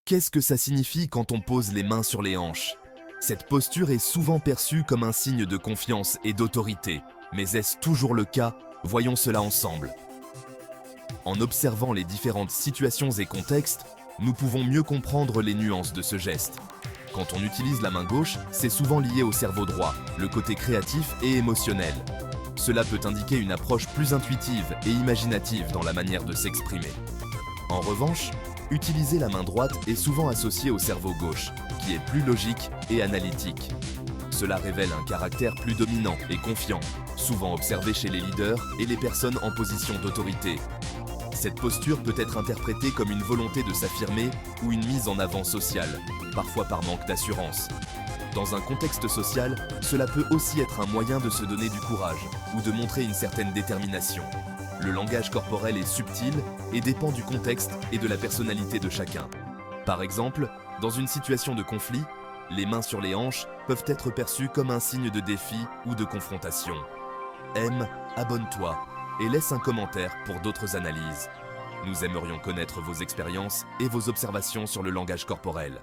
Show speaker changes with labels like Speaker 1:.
Speaker 1: Qu'est-ce que ça signifie quand on pose les mains sur les hanches? Cette posture est souvent perçue comme un signe de confiance et d'autorité. Mais est-ce toujours le cas? Voyons cela ensemble. En observant les différentes situations et contextes, nous pouvons mieux comprendre les nuances de ce geste. Quand on utilise la main gauche, c'est souvent lié au cerveau droit, le côté créatif et émotionnel. Cela peut indiquer une approche plus intuitive et imaginative dans la manière de s'exprimer. En revanche, utiliser la main droite est souvent associé au cerveau gauche, qui est plus logique et analytique. Cela révèle un caractère plus dominant et confiant, souvent observé chez les leaders et les personnes en position d'autorité. Cette posture peut être interprétée comme une volonté de s'affirmer ou une mise en avant sociale, parfois par manque d'assurance. Dans un contexte social, cela peut aussi être un moyen de se donner du courage ou de montrer une certaine détermination. Le langage corporel est subtil et dépend du contexte et de la personnalité de chacun. Par exemple, dans une situation de conflit, les mains sur les hanches peuvent être perçues comme un signe de défi ou de confrontation. Aime, abonne-toi et laisse un commentaire pour d'autres analyses. Nous aimerions connaître vos expériences et vos observations sur le langage corporel.